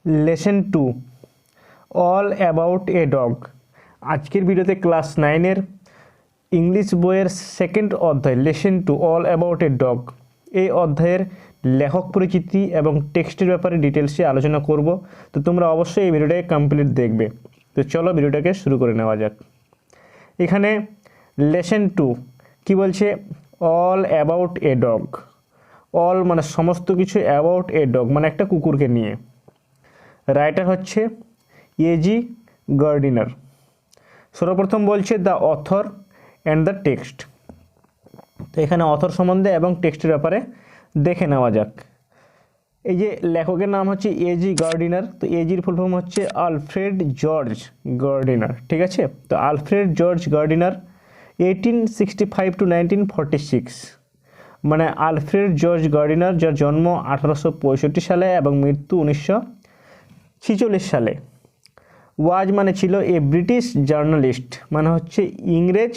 Lesson 2 all about a dog. আজকের ভিডিওতে class 9-এর English বইয়ের সেকেন্ড অধ্যায় lesson 2 all about a dog, এই অধ্যায়ের লেখক পরিচিতি এবং টেক্সটের ব্যাপারে ডিটেলসে আলোচনা করব। তো তোমরা অবশ্যই এই ভিডিওটাকে কমপ্লিট দেখবে। তো চলো ভিডিওটাকে শুরু করে নেওয়া যাক। এখানে লেসন 2 কি বলছে? All about a dog. All মানে সমস্ত কিছু, অ্যাবাউট এ ডগ মানে একটা কুকুরকে নিয়ে। রাইটার হচ্ছে এজি গার্ডিনার। সর্বপ্রথম বলছে the author and the text. তো এখানে অথর সম্বন্ধে এবং টেক্সটের ব্যাপারে দেখে নেওয়া যাক। এই যে লেখকের নাম হচ্ছে এজি গার্ডিনার। তো এজির ফুল ফর্ম হচ্ছে আলফ্রেড জর্জ গার্ডিনার, ঠিক আছে? তো আলফ্রেড জর্জ গার্ডিনার 1865 to 1946, মানে আলফ্রেড জর্জ গার্ডিনার, যার জন্ম 1865 সালে এবং মৃত্যু 1946 সালে। ওয়াজ মানে ছিল এ ব্রিটিশ জার্নালিস্ট, মানে হচ্ছে ইংরেজ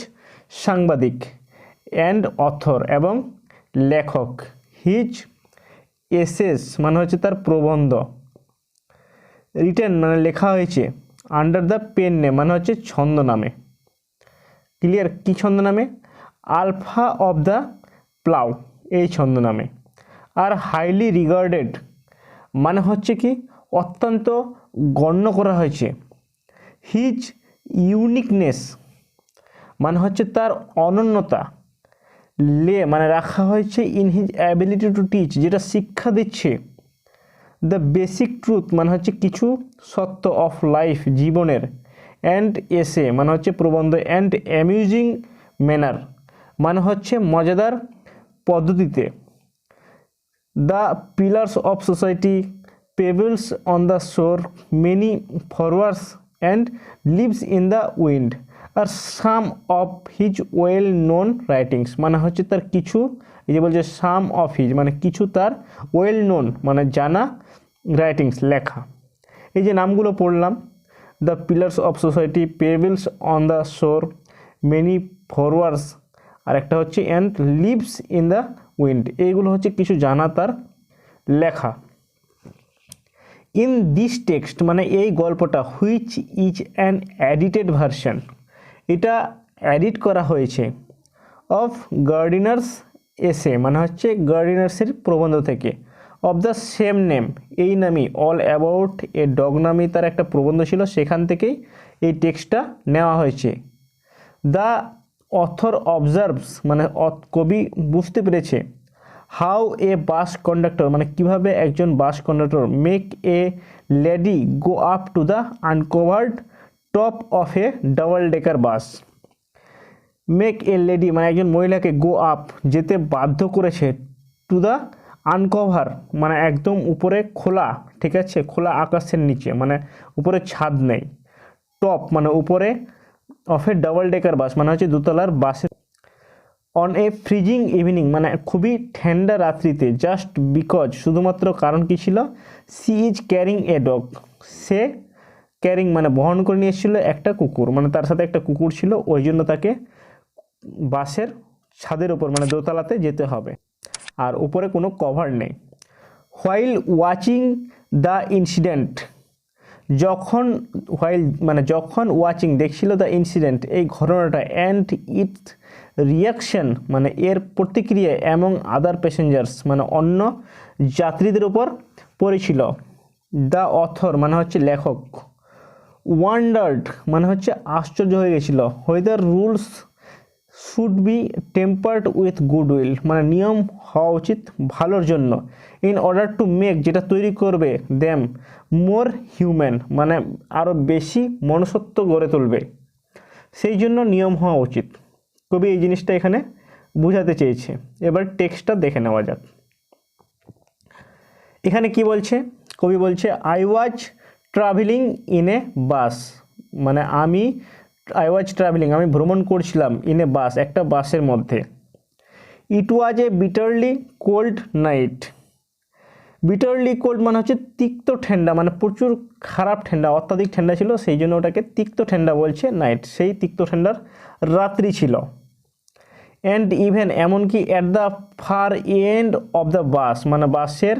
সাংবাদিক, অ্যান্ড অথর এবং লেখক। হিজ এসেস মানে হচ্ছে তার প্রবন্ধ। রিটেন মানে লেখা হয়েছে। আন্ডার দ্য পেন নেম মানে হচ্ছে ছন্দ নামে। ক্লিয়ার? কি ছন্দ নামে? আলফা অফ দ্য প্লাউ, এই ছন্দ নামে। আর হাইলি রিগার্ডেড মানে হচ্ছে কি অত্যন্ত গণ্য করা হয়েছে। হিজ ইউনিকনেস মানে হচ্ছে তার অনন্যতা। লে মানে রাখা হয়েছে in his ability to teach, যেটা শিক্ষা দিচ্ছে। দ্য বেসিক ট্রুথ মানে হচ্ছে কিছু সত্য অফ লাইফ, জীবনের। অ্যান্ড এসে মানে হচ্ছে প্রবন্ধ। অ্যান্ড অ্যামিউজিং ম্যানার মানে হচ্ছে মজাদার পদ্ধতিতে। The pillars of society, pebbles on the shore, many forwards and leaves in the wind আর some of his well known writings মানে হচ্ছে তার কিছু, এই যে বলছে সাম অফ হিজ মানে কিছু তার, ওয়েল নোন মানে জানা, রাইটিংস লেখা। এই যে নামগুলো পড়লাম, the pillars of society, pebbles on the shore, many forwards, আর একটা হচ্ছে and leaves in the wind, এইগুলো হচ্ছে কিছু জানা তার লেখা। ইন দিস টেক্সট মানে এই গল্পটা, which is an edited version, এটা এডিট করা হয়েছে। অফ গার্ডিনার্স এসে মানে হচ্ছে গার্ডিনার্সের প্রবন্ধ থেকে। অফ দ্য সেম নেম, এই নামই, অল অ্যাবাউট এ ডগ নামই তার একটা প্রবন্ধ ছিল, সেখান থেকেই এই টেক্সটটা নেওয়া হয়েছে। দ্য অথর অবজার্ভস মানে কবি বুঝতে পেরেছে। হাউ এ বাস কন্ডাক্টর মানে কিভাবে একজন বাস conductor make a lady go up to the uncovered top of A double decker bus. Make a lady মানে একজন মহিলাকে গো আপ যেতে বাধ্য করেছে, টু দ্য আনকভার মানে একদম উপরে খোলা, ঠিক আছে? খোলা আকাশের নিচে মানে উপরে ছাদ নেই। টপ মানে উপরে, অফ এ ডাবল ডেকার বাস মানে হচ্ছে দোতলার বাসের। অন এ ফ্রিজিং ইভিনিং মানে খুবই ঠান্ডা রাত্রিতে। জাস্ট বিকজ শুধুমাত্র কারণ কি ছিল? She is carrying a dog, সে ক্যারিং মানে বহন করে নিয়ে এসেছিল একটা কুকুর, মানে তার সাথে একটা কুকুর ছিল, ওই জন্য তাকে বাসের ছাদের উপর মানে দোতলাতে যেতে হবে, আর উপরে কোনো কভার নেই। হোয়াইল ওয়াচিং দ্য ইনসিডেন্ট, যখন হোয়াইল মানে যখন ওয়াচিং দেখছিল দ্য ইনসিডেন্ট এই ঘটনাটা, অ্যান্ড ইটস রিয়াকশন মানে এর প্রতিক্রিয়া, এবং আদার প্যাসেঞ্জার্স মানে অন্য যাত্রীদের উপর পড়েছিল। দ্য অথর মানে হচ্ছে লেখক। ওয়ান্ডার্ড মানে হচ্ছে আশ্চর্য হয়ে গেছিল। Whether rules should be tempered with goodwill মানে নিয়ম হওয়া উচিত ভালোর জন্য। ইন অর্ডার টু মেক যেটা তৈরি করবে, দেম মোর হিউম্যান মানে আরও বেশি মনুষ্যত্ব গড়ে তুলবে, সেই জন্য নিয়ম হওয়া উচিত। কবি এই জিনিসটা এখানে বোঝাতে চেয়েছে। এবার টেক্সটটা দেখে নেওয়া যাক। এখানে কি বলছে? কবি বলছে I was travelling in a bus, মানে আই ওয়াজ ট্রাভেলিং আমি ভ্রমণ করছিলাম, ইন এ বাস একটা বাসের মধ্যে। It was a bitterly cold night. Bitterly cold মানে হচ্ছে তিক্ত ঠান্ডা, মানে প্রচুর খারাপ ঠান্ডা, অত্যাধিক ঠান্ডা ছিল, সেই জন্য ওটাকে তিক্ত ঠান্ডা বলছে। নাইট সেই তিক্ত ঠান্ডার রাত্রি ছিল। অ্যান্ড ইভেন এমনকি at the far end of the bus মানে বাসের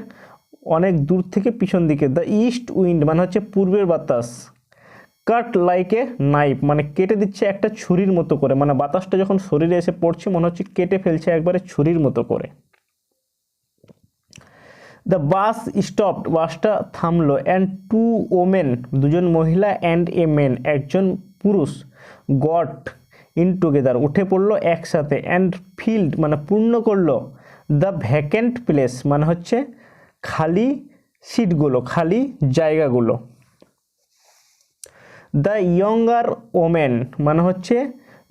অনেক দূর থেকে পিছন দিকে। দ্য ইস্ট উইন্ড মানে হচ্ছে পূর্বের বাতাস। কাট লাইক এ নাইফ মানে কেটে দিচ্ছে একটা ছুরির মতো করে, মানে বাতাসটা যখন শরীরে এসে পড়ছে মনে হচ্ছে কেটে ফেলছে একবারে ছুরির মতো করে। দ্য বাস স্টপড বাসটা থামলো। অ্যান্ড টু ওমেন দুজন মহিলা অ্যান্ড এ মেন একজন পুরুষ গট ইন টুগেদার উঠে পড়লো একসাথে। অ্যান্ড ফিল্ড মানে পূর্ণ করলো দ্য ভ্যাকেন্ট প্লেস মানে হচ্ছে খালি সিটগুলো, খালি জায়গাগুলো। দ্য ইয়ঙ্গার ওমেন মানে হচ্ছে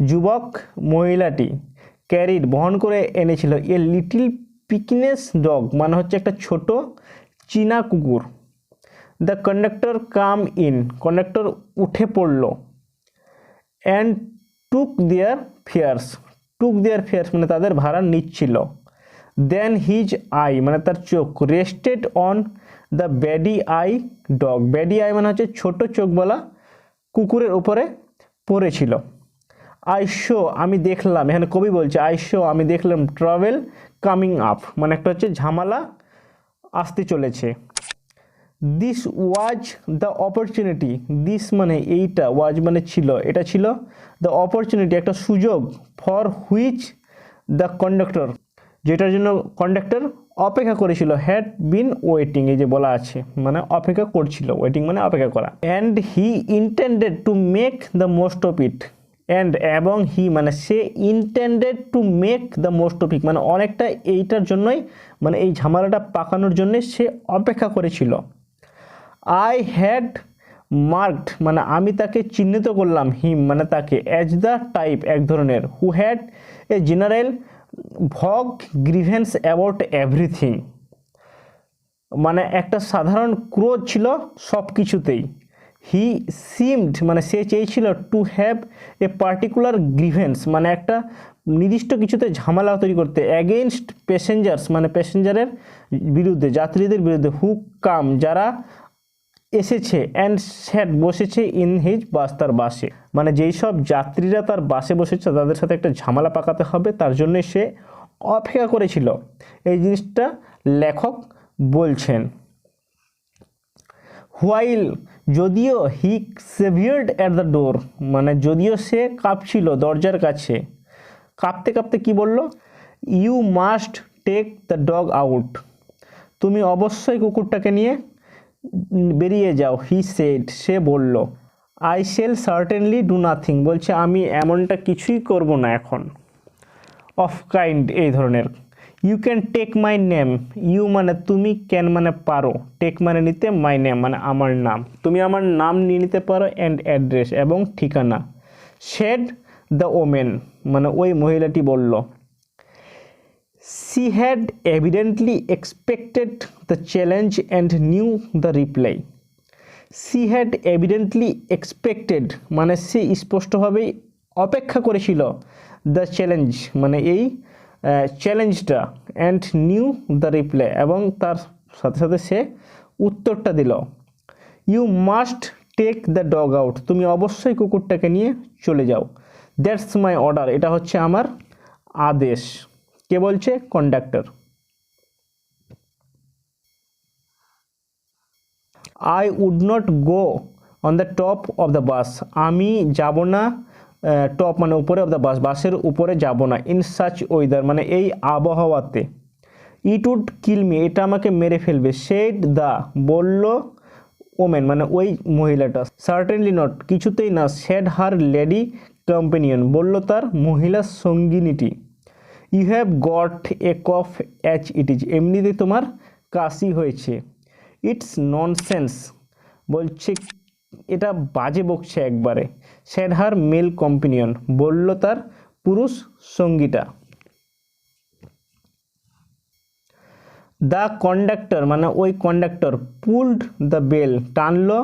যুবক মহিলাটি ক্যারিড বহন করে এনেছিল এ লিটিল পিকনেস ডগ মানে হচ্ছে একটা ছোট চীনা কুকুর। The conductor came in conductor উঠে পড়ল। অ্যান্ড টুক দেয়ার ফেয়ার্স মানে তাদের ভাড়া নিচ্ছিল। দেন হিজ আই মানে তার চোখ rested on the beady eye dog, beady eye মানে হচ্ছে ছোট চোখওয়ালা কুকুরের উপরে পড়েছিল। আই শো আমি দেখলাম, এখানে কবি বলছে আই শো আমি দেখলাম ট্রাভেল কামিং আপ মানে একটা হচ্ছে ঝামেলা আসতে চলেছে। This was the opportunity, this মানে এইটা, ওয়াজ মানে ছিল, এটা ছিল দ্য অপরচুনিটি একটা সুযোগ, ফর হুইচ দ্য কন্ডাক্টর যেটার জন্য কন্ডাক্টর অপেক্ষা করেছিল, হ্যাড বিন ওয়েটিং এই যে বলা আছে মানে অপেক্ষা করছিল, ওয়েটিং মানে অপেক্ষা করা। And he intended to make the most of it, and এবং হি মানে সে intended to make the most of it মানে অনেকটা এইটার জন্যই মানে এই ঝামেলাটা পাকানোর জন্য সে অপেক্ষা করেছিল। আই হ্যাড মার্কড মানে আমি তাকে চিহ্নিত করলাম, হিম মানে তাকে, অ্যাজ দ্য টাইপ এক ধরনের, হু হ্যাড এ জেনারেল ভগ গ্রিভেন্স অ্যাবাউট এভরিথিং মানে একটা সাধারণ ক্রোধ ছিল সব কিছুতেই। হি সিমড মানে সে চেয়েছিল to have a particular grievance মানে একটা নির্দিষ্ট কিছুতে ঝামেলা তৈরি করতে, অ্যাগেনস্ট প্যাসেঞ্জার্স মানে প্যাসেঞ্জারের বিরুদ্ধে, যাত্রীদের বিরুদ্ধে, হু কাম যারা এসেছে, অ্যান্ড স্যাট বসেছে, ইন হিজ বাস তার বাসে মানে যেই সব যাত্রীরা তার বাসে বসেছে তাদের সাথে একটা ঝামেলা পাকাতে হবে তার জন্য সে অপেক্ষা করেছিল, এই জিনিসটা লেখক বলছেন। হোয়াইল যদিও হি সেভিয়ার্ড অ্যাট দ্য ডোর মানে যদিও সে কাঁপছিল দরজার কাছে, কাঁপতে কাঁপতে কি বলল, you must take the dog out তুমি অবশ্যই কুকুরটাকে নিয়ে বেরিয়ে যাও। হি সেড সে বলল। I shall certainly do nothing বলছে আমি এমনটা কিছুই করব না এখন। অফ কাইন্ড এই ধরনের। You can take my name, you মানে তুমি, ক্যান মানে পারো, টেক মানে নিতে, মাই নেম মানে আমার নাম, তুমি আমার নাম নিয়ে নিতে পারো, অ্যান্ড অ্যাড্রেস এবং ঠিকানা। শেড দ্য ওমেন মানে ওই মহিলাটি বলল। She had evidently expected the challenge and knew the reply. She had evidently expected মানে সে স্পষ্টভাবে অপেক্ষা করেছিল, দ্য চ্যালেঞ্জ মানে এই চ্যালেঞ্জটা, অ্যান্ড নিউ দ্য রিপ্লাই এবং তার সাথে সাথে সে উত্তরটা দিল। You must take the dog out তুমি অবশ্যই কুকুরটাকে নিয়ে চলে যাও। দ্যাটস মাই অর্ডার এটা হচ্ছে আমার আদেশ। কে বলছে, conductor. I would not go on the top of the bus আমি যাব না, টপ মানে উপরে, অফ দ্য বাস বাসের উপরে যাব না, ইন সাচ ওয়েদার মানে এই আবহাওয়াতে। ইট উড কিল মি এটা আমাকে মেরে ফেলবে। সেড দ্য বলল ওমেন মানে ওই মহিলাটা। সার্টেনলি নট কিছুতেই না। সেড হার লেডি কম্পেনিয়ন বলল তার মহিলা সঙ্গিনীটি। You have got a cough ache it is এমনিতে তোমার কাশি হয়েছে। ইটস ননসেন্স বলছে এটা বাজে বকছে একবারে। সেড হার মেল কম্পেনিয়ন বলল তার পুরুষ সঙ্গীটা। দ্য কন্ডাক্টর মানে ওই কন্ডাক্টর পুলড দ্য বেল টানলো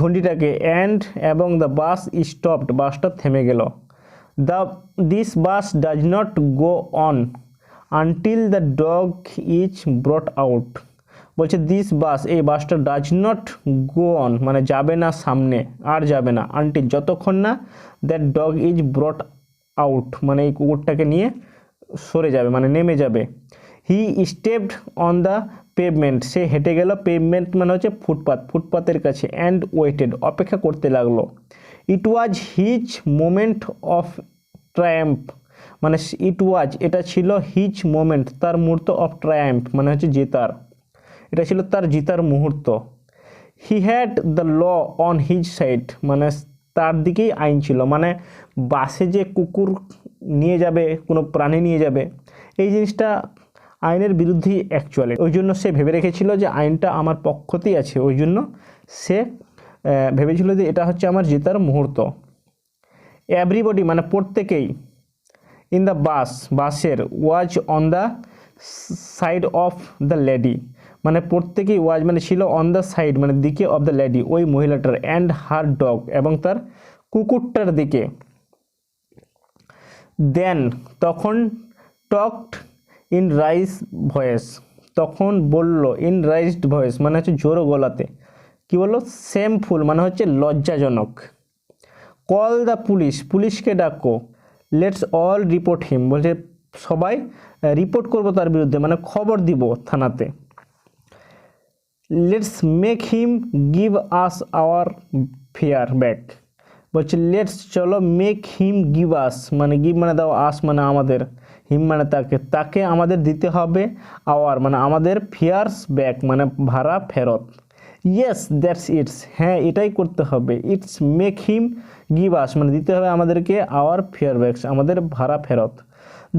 ঘণ্টিটাকে, অ্যান্ড এবং দ্য বাস স্টপড বাসটা থেমে গেল। This bus does not go on until the dog is brought out বলছে দিস বাস এই বাসটা ডাজ নট গো অন মানে যাবে না সামনে, আর যাবে না, আনটিল যতক্ষণ না that dog is brought out মানে এই কুকুরটাকে নিয়ে সরে যাবে মানে নেমে যাবে। হি স্টেপড অন দ্য পেভমেন্ট, সে হেঁটে গেল, পেভমেন্ট মানে হচ্ছে ফুটপাত, ফুটপাতের কাছে, অ্যান্ড ওয়েটেড অপেক্ষা করতে লাগলো। It was his moment of triumph, মানে ইট ওয়াজ এটা ছিল হিজ মোমেন্ট তার মুহূর্ত, অফ ট্রায়াম্ফ মানে হচ্ছে জেতার, এটা ছিল তার জিতার মুহূর্ত। He had the law on his side, মানে তার দিকেই আইন ছিল, মানে বাসে যে কুকুর নিয়ে যাবে, কোনো প্রাণী নিয়ে যাবে, এই জিনিসটা আইনের বিরুদ্ধেই অ্যাকচুয়ালি, ওই জন্য সে ভেবে রেখেছিল যে আইনটা আমার পক্ষতেই আছে, ওই জন্য সে ভেবেছিল যে এটা হচ্ছে আমার জেতার মুহূর্ত। এভরিবডি মানে প্রত্যেকেই, ইন দ্য বাসের, was on the side of the lady, মানে প্রত্যেকেই ওয়াজ মানে ছিল অন দ্য সাইড মানে দিকে, অফ দ্য লেডি ওই মহিলাটার, অ্যান্ড হার ডগ এবং তার কুকুরটার দিকে। দেন তখন, টকড ইন রাইজ ভয়েস, তখন বলল, ইন রাইজড ভয়েস মানে হচ্ছে জোর গলাতে, কি বললো, সেমফুল মানে হচ্ছে লজ্জাজনক। কল দ্য পুলিশ, পুলিশকে ডাকো। লেটস অল রিপোর্ট হিম, বলছে সবাই রিপোর্ট করবো তার বিরুদ্ধে, মানে খবর দিব থানাতে। Let's make him give us our fair back, বলছে লেটস চলো, মেক হিম গিভ আস মানে গিভ মানে দাও, আস মানে আমাদের, হিম মানে তাকে, তাকে আমাদের দিতে হবে, আওয়ার মানে আমাদের, ফেয়ার্স ব্যাক মানে ভাড়া ফেরত। ইয়েস দ্যাটস ইটস, হ্যাঁ এটাই করতে হবে। It's make him give us মানে দিতে হবে আমাদেরকে আওয়ার ফেয়ার ব্যাকস, আমাদের ভাড়া ফেরত।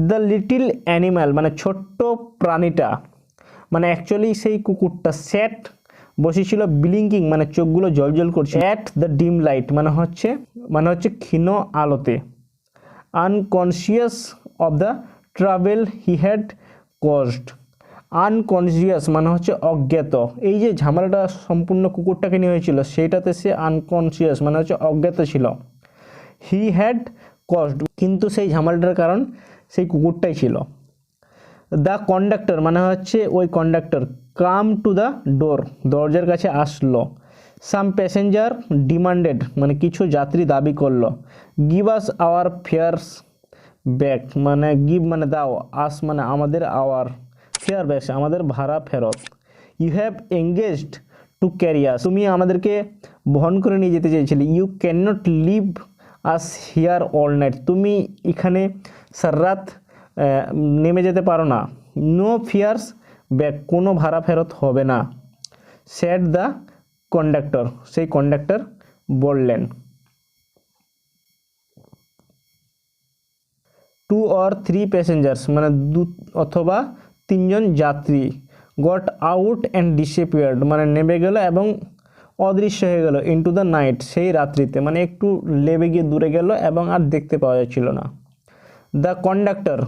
দ্য লিটিল অ্যানিম্যাল মানে ছোট্ট প্রাণীটা, মানে অ্যাকচুয়ালি সেই কুকুরটা, স্যাট বসেছিল, ব্লিঙ্কিং মানে চোখগুলো জলজল করছে, অ্যাট দ্য ডিম লাইট মানে হচ্ছে ক্ষীণ আলোতে, unconscious of the travel he had caused, unconscious মানে হচ্ছে অজ্ঞাত, এই যে ঝামেলাটা সম্পূর্ণ কুকুরটাকে নিয়ে হয়েছিল সেইটাতে সে আনকনসিয়াস মানে হচ্ছে অজ্ঞাত ছিল। হি হ্যাড কজড কিন্তু সেই ঝামেলাটার কারণ সেই কুকুরটাই ছিল। দ্য কন্ডাক্টর মানে হচ্ছে ওই conductor, come to the door দরজার কাছে আসলো। সাম প্যাসেঞ্জার ডিমান্ডেড মানে কিছু যাত্রী দাবি করলো। Give us our fairs back মানে গিভ মানে দাও, আস মানে আমাদের, আওয়ার ফেয়ার ব্যাক আমাদের ভাড়া ফেরত। You have engaged to carry us, তুমি আমাদেরকে বহন করে নিয়ে যেতে চেয়েছিলে। You can not leave us here all night, তুমি এখানে সারারাত নেমে যেতে পারো না। নো ফেয়ার্স ব্যাক কোনো ভাড়া ফেরত হবে না। স্যাড দ্য কন্ডাক্টর সেই কন্ডাক্টর বললেন। 2 or 3 প্যাসেঞ্জার্স মানে 2 অথবা 3 জন যাত্রী, গট আউট অ্যান্ড ডিসঅ্যাপিয়ার্ড মানে নেমে গেল এবং অদৃশ্য হয়ে গেল, ইনটু দ্য নাইট সেই রাত্রিতে, মানে একটু লেবে গিয়ে দূরে গেল এবং আর দেখতে পাওয়া যাচ্ছিল না। The conductor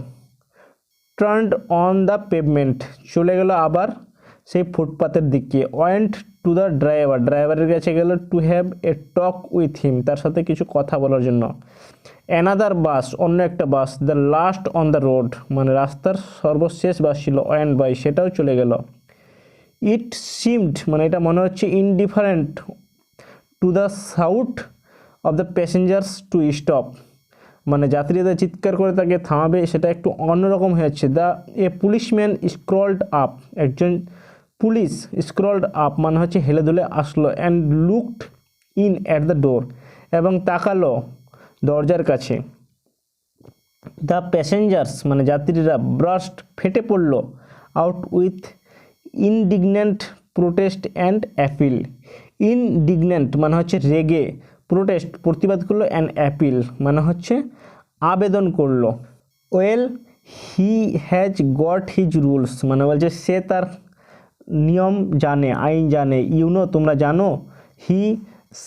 turned on the pavement চলে গেল আবার সেই ফুটপাতের দিকে। ওয়েন্ট টু দ্য ড্রাইভার ড্রাইভারের কাছে গেল। To have a talk with him তার সাথে কিছু কথা বলার জন্য। অ্যানাদার বাস অন্য একটা বাস। The last on the road মানে রাস্তার সর্বশেষ বাস ছিল ওয়েন্ট বাই সেটাও চলে গেল। ইট সিমড মানে এটা মনে হচ্ছে indifferent to the shout of the passengers to stop মানে যাত্রীদের চিৎকার করে তাকে থামাবে সেটা একটু অন্যরকম হয়েছে। দ্য এ পুলিশম্যান স্ক্রলড আপ একজন পুলিশ স্ক্রলড আপ মানে হচ্ছে হেলে দুলে আসলো। And looked in at the door এবং তাকালো দরজার কাছে। দ্য প্যাসেঞ্জার্স মানে যাত্রীরা ব্রাস্ট ফেটে পড়লো out with indignant protest and appeal. Indignant মানে হচ্ছে রেগে, প্রোটেস্ট প্রতিবাদ করলো, অ্যান্ড অ্যাপিল মানে হচ্ছে আবেদন করলো। Well he has got his rules মানে বলছে সে তার নিয়ম জানে, আইন জানে। ইউনো তোমরা জানো। হি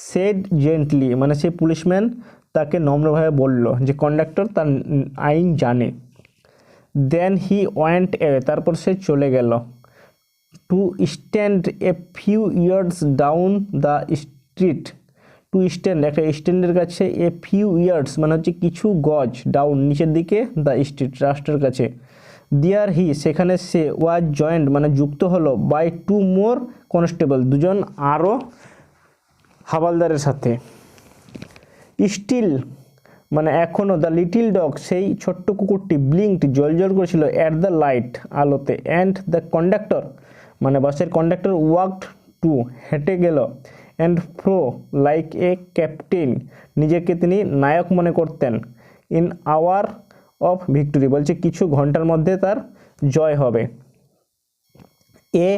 সেড জেন্টলি মানে সে পুলিশম্যান তাকে নম্রভাবে বলল যে কন্ডাক্টর তার আইন জানে। দেন হি ওয়েন্ট অ্যাওয়ে তারপর সে চলে গেল। To stand a few years down the street to stand একটা স্ট্যান্ডের কাছে এ ফিউ ইয়ার্স মানে হচ্ছে কিছু গজ ডাউন নিচের দিকে দ্য স্ট্রিট রাস্তার কাছে। দিয়ার হি সেখানে সে ওয়াজ জয়েন্ট মানে যুক্ত হলো বাই 2 more কনস্টেবল দুজন আরও হাবালদারের সাথে। স্টিল মানে এখনও দ্য লিটিল ডগ সেই ছোট্ট কুকুরটি ব্লিঙ্কড জলজল করেছিল অ্যাট দ্য লাইট আলোতে। অ্যান্ড দ্য কন্ডাক্টর মানে বাসের কন্ডাক্টর ওয়াকড টু, হেঁটে গেল, অ্যান্ড ফ্রো লাইক এ ক্যাপ্টেন, নিজেকে তিনি নায়ক মনে করতেন, ইন আওয়ার অফ ভিক্টোরি, বলছে কিছু ঘন্টার মধ্যে তার জয় হবে। এ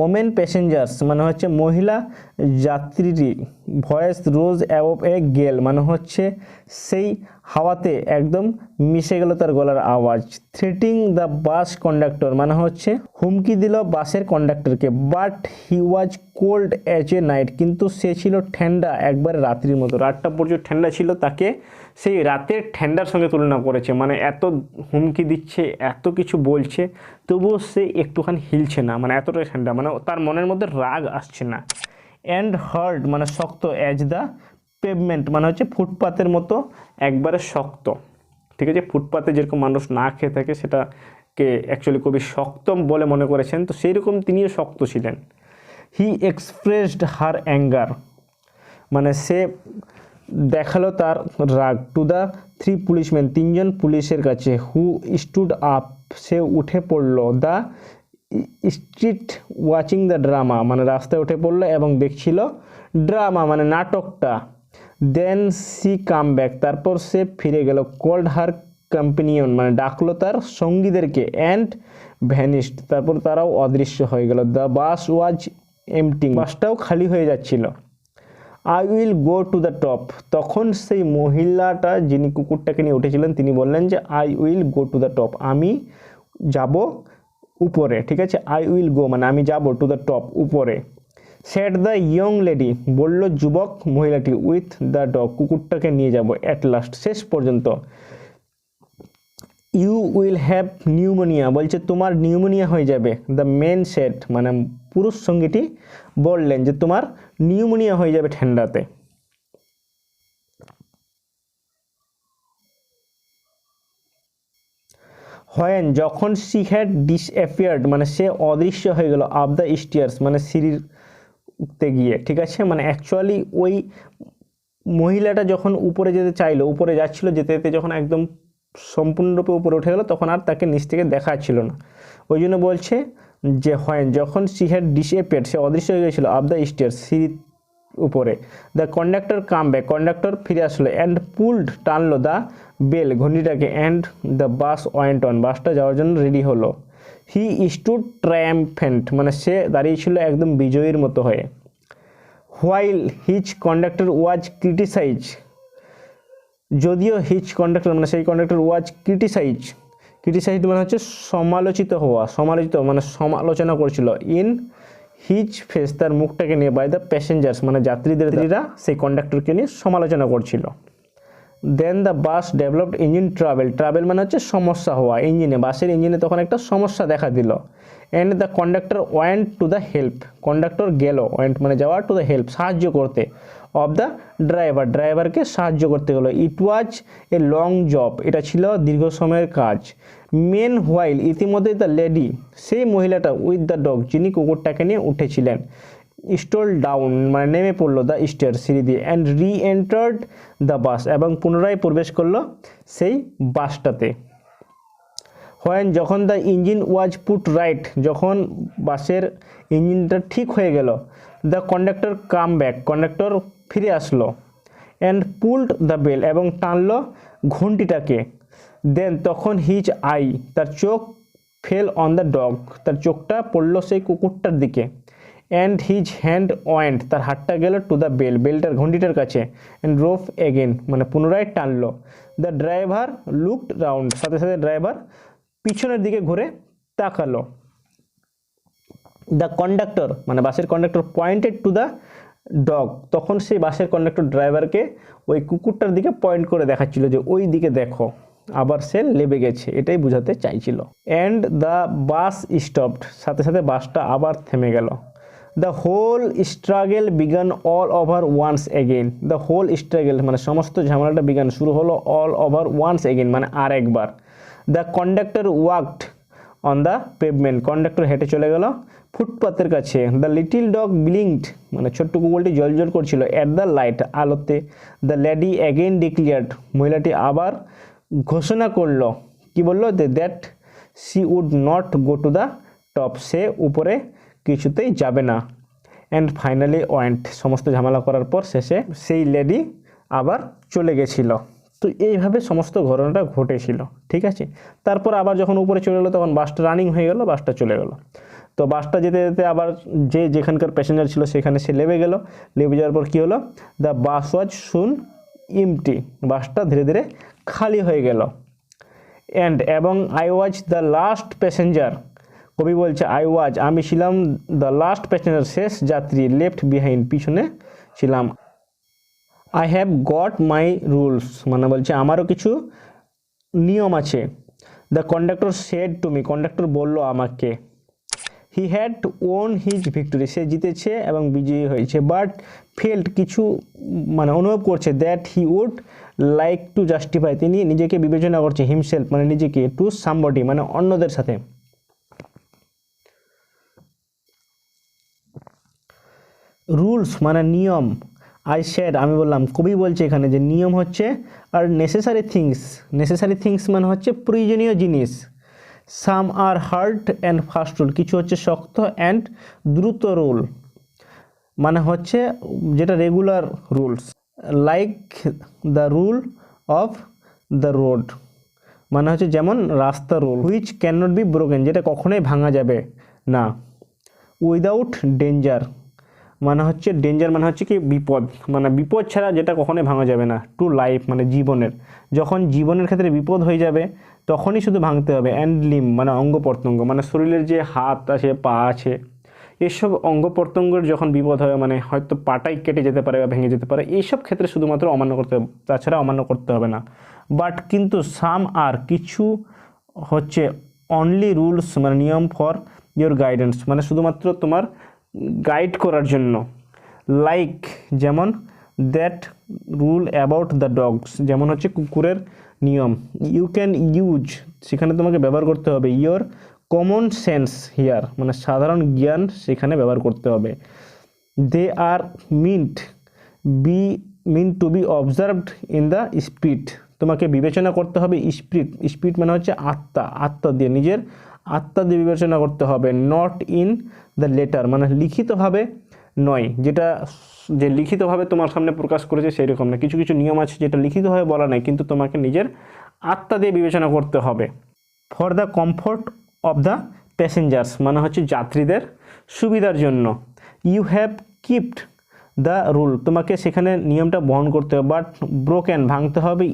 ওমেন প্যাসেঞ্জার্স মানে হচ্ছে মহিলা যাত্রীরই, ভয়েস রোজ অ্যাবভ এ গেল মানে হচ্ছে সেই হাওয়াতে একদম মিশে গেল তার গলার আওয়াজ। থ্রেটিং দ্য বাস কন্ডাক্টর মানে হচ্ছে হুমকি দিল বাসের কন্ডাক্টরকে। But he was cold as a night, কিন্তু সে ছিল ঠান্ডা একবারে রাত্রির মতো, রাতটা পর্যন্ত ঠান্ডা ছিল, তাকে সেই রাতের ঠান্ডার সঙ্গে তুলনা করেছে। মানে এত হুমকি দিচ্ছে, এত কিছু বলছে, তবুও সে একটুখানি হিলছে না, মানে এতটাই ঠান্ডা, মানে তার মনের মধ্যে রাগ আসছে না। অ্যান্ড হার্ড মানে শক্ত, অ্যাজ দ্য পেভমেন্ট মানে হচ্ছে ফুটপাতের মতো একবারে শক্ত, ঠিক আছে। ফুটপাতে যেরকম মানুষ না খেয়ে থাকে সেটাকে অ্যাকচুয়ালি কবি শক্ত বলে মনে করেছেন, তো সেই রকম তিনিও শক্ত ছিলেন। হি এক্সপ্রেসড হার অ্যাঙ্গার মানে সে দেখালো তার রাগ, টু দ্য থ্রি পুলিশম্যান তিনজন পুলিশের কাছে, হু স্টুড আপ সে উঠে পড়লো, the street watching the drama মানে রাস্তায় উঠে পড়লো এবং দেখছিল ড্রামা মানে নাটকটা। দেন সি কাম ব্যাক তারপর সে ফিরে গেল, কল্ড হার কম্পেনিয়ন মানে ডাকলো তার সঙ্গীদেরকে, অ্যান্ড ভ্যানিশড তারপর তারাও অদৃশ্য হয়ে গেল। দ্য বাস ওয়াজ এমটিং বাসটাও খালি হয়ে যাচ্ছিল। I will go to the top তখন সেই মহিলাটা যিনি কুকুরটাকে নিয়ে উঠেছিলেন তিনি বললেন যে I will go to the top আমি যাব উপরে, ঠিক আছে। আই উইল গো মানে আমি যাব, টু দ্য টপ উপরে। সেড দ্য ইয়ং লেডি বলল যুবক মহিলাটি, উইথ দ্য ডগ কুকুরটাকে নিয়ে যাব, অ্যাট লাস্ট শেষ পর্যন্ত। ইউ উইল হ্যাভ নিউমোনিয়া বলছে তোমার নিউমোনিয়া হয়ে যাবে। দ্য মেন সেড মানে পুরুষ সঙ্গীটি বললেন যে তোমার নিউমোনিয়া হয়ে যাবে ঠান্ডাতে। হোয়েন যখন সি হ্যাড ডিসঅ্যাপিয়ার্ড মানে সে অদৃশ্য হয়ে গেল, আপ দ্য স্টেয়ার্স মানে সিঁড়িতে গিয়ে, ঠিক আছে। মানে অ্যাকচুয়ালি ওই মহিলাটা যখন উপরে যেতে চাইলো, উপরে যাচ্ছিল, যেতে যেতে যখন একদম সম্পূর্ণরূপে উপরে উঠে গেল তখন আর তাকে নিচ থেকে দেখা ছিল না, ওই জন্য বলছে যে হোয়েন যখন সি হ্যাড ডিসঅ্যাপিয়ার্ড সে অদৃশ্য হয়ে গেছিলো, আপ দ্য স্টেয়ার্স সিঁড়ির উপরে। The conductor come back conductor ফিরে আসলো, অ্যান্ড পুলড টানলো দ্য বেল ঘন্টিটাকে, and the bus went on বাসটা যাওয়ার জন্য রেডি হলো। হি স্টুড ট্রায়াম্ফেন্ট মানে সে দাঁড়িয়েছিল একদম বিজয়ীর মতো হয়ে। হোয়াইল হিজ কন্ডাক্টর ওয়াজ ক্রিটিসাইজ যদিও হিজ কন্ডাক্টর মানে সেই কন্ডাক্টর ওয়াজ ক্রিটিসাইজ মানে হচ্ছে সমালোচিত হওয়া, সমালোচিত মানে সমালোচনা করছিল। ইন হিজ ফেস তার মুখটাকে নিয়ে, বাই দ্য প্যাসেঞ্জার্স মানে যাত্রীরা সেই কন্ডাক্টরকে নিয়ে সমালোচনা করছিল। Then the bus developed engine trouble মানে হচ্ছে সমস্যা হওয়া, ইঞ্জিনে বাসের ইঞ্জিনে তখন একটা সমস্যা দেখা দিল। And the conductor went to the help conductor গেল, ওয়েন্ট মানে যাওয়া, টু দ্য হেল্প সাহায্য করতে, অফ দ্য ড্রাইভারকে সাহায্য করতে গেলো। ইট ওয়াজ এ লং জব এটা ছিল দীর্ঘ সময়ের কাজ। মেন হোয়াইল ইতিমধ্যে দ্য লেডি সেই মহিলাটা, উইথ দ্য ডগ যিনি কুকুরটাকে নিয়ে উঠেছিলেন, স্টোল ডাউন মানে নেমে পড়লো দ্য স্টেয়ার সিঁড়ি দিয়ে, অ্যান্ড রি এন্টার্ড দ্য বাস এবং পুনরায় প্রবেশ করলো সেই বাসটাতে। হোয়েন যখন the engine was put right যখন বাসের ইঞ্জিনটা ঠিক হয়ে গেল, the conductor come back conductor ফিরে আসলো, অ্যান্ড পুলড দ্য বেল এবং টানলো ঘন্টিটাকে। দেন তখন হিজ আই তার চোখ ফেল অন দ্য ডগ তার চোখটা পড়লো সেই কুকুরটার দিকে। অ্যান্ড হিজ হ্যান্ড ওয়েন্ট তার হাতটা গেল টু দ্য বেলটার ঘন্টিটার কাছে, অ্যান্ড রোফ এগেন মানে পুনরায় টানলো। দ্য ড্রাইভার লুকড রাউন্ড সাথে সাথে ড্রাইভার পিছনের দিকে ঘুরে তাকালো। দ্য কন্ডাক্টর মানে বাসের conductor pointed to the dog তখন সেই বাসের কন্ডাক্টর ড্রাইভারকে ওই কুকুরটার দিকে পয়েন্ট করে দেখাচ্ছিল যে ওই দিকে দেখো, আবার সে লেবে গেছে, এটাই বোঝাতে চাইছিল। অ্যান্ড দ্য বাস স্টপড সাথে সাথে বাসটা আবার থেমে গেল। The whole struggle began all over once again the whole struggle মানে সমস্ত ঝামেলাটা বিগান শুরু হলো, অল ওভার ওয়ান্স এগেইন মানে আর একবার। The conductor walked on the pavement conductor হেঁটে চলে গেল ফুটপাতের কাছে। দ্য লিটিল ডগ ব্লিঙ্কড মানে ছোট্ট কুকুরটি জলজল করছিল, অ্যাট দ্য লাইট আলোতে। দ্য লেডি অ্যাগেন ডিক্লিয়ার্ড মহিলাটি আবার ঘোষণা করলো, কি বললো, that she would not go to the top সে উপরে কিছুতেই যাবে না। অ্যান্ড ফাইনালি ওয়েন্ট, সমস্ত ঝামেলা করার পর শেষে সেই লেডি আবার চলে গেছিল। তো এইভাবে সমস্ত ঘটনাটা ঘটেছিল, ঠিক আছে। তারপর আবার যখন উপরে চলে গেলো তখন বাসটা রানিং হয়ে গেল, বাসটা চলে গেল। তো বাসটা যেতে যেতে আবার যেখানকার প্যাসেঞ্জার ছিল সেখানে সে নেমে গেল। নেমে যাওয়ার পর কী হলো, the bus was soon MT, বাসটা ধীরে ধীরে খালি হয়ে গেল। এবং I was the last passenger, কবি বলছে আই ওয়াজ, আমি ছিলাম দ্য লাস্ট প্যাসেঞ্জার, শেষ যাত্রী, লেফট বিহাইন্ড, পিছনে ছিলাম। I have got my rules, মানে বলছে আমারও কিছু নিয়ম আছে। The conductor said to me, conductor বলল আমাকে। He had won his victory, সে জিতেছে এবং বিজয়ী হয়েছে। বাট ফেল্ট, কিছু মানে অনুভব করছে, that he would like to justify, তিনি নিজেকে বিবেচনা করছে, হিমসেলফ মানে নিজেকে, টু সামবডি মানে অন্যদের সাথে। রুলস মানে নিয়ম। আই সেড, আমি বললাম, কবি বলছে এখানে যে নিয়ম হচ্ছে আর নেসেসারি থিংস মানে হচ্ছে প্রয়োজনীয় জিনিস। সাম আর হার্ড অ্যান্ড ফাস্ট রুল, কিছু হচ্ছে শক্ত অ্যান্ড দ্রুত রুল, মানে হচ্ছে যেটা regular rules. Like the rule of the road, মানে হচ্ছে যেমন রাস্তা rule. Which can not be broken, যেটা কখনোই ভাঙা যাবে না। উইদাউট ডেঞ্জার, মানে হচ্ছে ডেঞ্জার মানে হচ্ছে কি বিপদ, মানে বিপদ ছাড়া যেটা কখনোই ভাঙা যাবে না। টু লাইফ মানে জীবনের, যখন জীবনের ক্ষেত্রে বিপদ হয়ে যাবে তখনই শুধু ভাঙতে হবে। অ্যান্ড লিম মানে অঙ্গ প্রত্যঙ্গ, মানে শরীরের যে হাত আছে পা আছে এসব অঙ্গ প্রত্যঙ্গের যখন বিপদ হয়, মানে হয়তো পাটাই কেটে যেতে পারে বা ভেঙে যেতে পারে, এইসব ক্ষেত্রে শুধুমাত্র অমান্য করতে হবে, তাছাড়া অমান্য করতে হবে না। বাট কিন্তু সাম আর, কিছু হচ্ছে অনলি রুলস মানে নিয়ম ফর ইয়োর গাইডেন্স, মানে শুধুমাত্র তোমার গাইড করার জন্য। লাইক যেমন that rule about the dogs, যেমন হচ্ছে কুকুরের নিয়ম। ইউ ক্যান ইউজ, সেখানে তোমাকে ব্যবহার করতে হবে। ইয়োর কমন সেন্স হিয়ার, মানে সাধারণ জ্ঞান সেখানে ব্যবহার করতে হবে। They are mean to be observed in the spirit, তোমাকে বিবেচনা করতে হবে স্পিরিট মানে হচ্ছে আত্মা দিয়ে, নিজের আত্মা দিয়ে বিবেচনা করতে হবে। নট ইন দ্য লেটার, মানে লিখিতভাবে নয়, যেটা যে লিখিতভাবে তোমার সামনে প্রকাশ করেছে সেই রকম না। কিছু কিছু নিয়ম আছে যেটা লিখিতভাবে বলা নাই, কিন্তু তোমাকে নিজের আত্মা দিয়ে বিবেচনা করতে হবে। For the comfort of the passengers, মানে হচ্ছে যাত্রীদের সুবিধার জন্য। You have keeped the rule, তোমাকে সেখানে নিয়মটা বহন করতে হবে। বাট ব্রোকেন ভাঙতে হবে।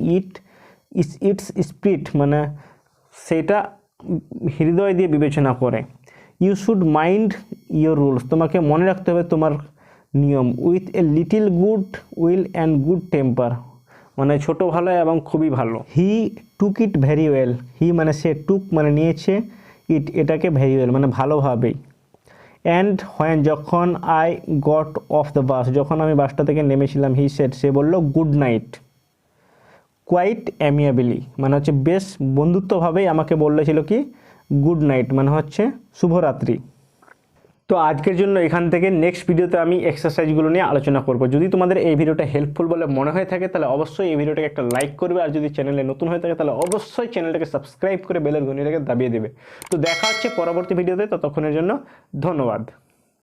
ইটস স্পিরিট মানে সেটা হৃদয় দিয়ে বিবেচনা করে। You should mind your rules, তোমাকে মনে রাখতে হবে তোমার নিয়ম। With a little good will and good temper, মানে ছোট ভালো এবং খুবই ভালো। হি টুক ইট ভেরি ওয়েল, হি মানে সে, টুক মানে নিয়েছে, এটাকে ভেরি ওয়েল মানে ভালোভাবেই। অ্যান্ড হোয়েন, যখন আই গট অফ দ্য বাস, যখন আমি বাসটা থেকে নেমেছিলাম, হি সেড, সে বলল, গুড নাইট কোয়াইট অ্যামিয়াবলি, মানে হচ্ছে বেশ বন্ধুত্বভাবেই আমাকে বললেছিল কি গুড নাইট, মানে হচ্ছে শুভরাত্রি। তো আজকের জন্য এখান থেকে নেক্সট ভিডিওতে আমি এক্সারসাইজগুলো নিয়ে আলোচনা করব। যদি তোমাদের এই ভিডিওটা হেল্পফুল বলে মনে হয়ে থাকে তাহলে অবশ্যই এই ভিডিওটাকে একটা লাইক করবে, আর যদি চ্যানেলে নতুন হয়ে থাকে তাহলে অবশ্যই চ্যানেলটাকে সাবস্ক্রাইব করে বেলের ঘন্টিটাকে দাবিয়ে দেবে। তো দেখা হচ্ছে পরবর্তী ভিডিওতে, ততক্ষণের জন্য ধন্যবাদ।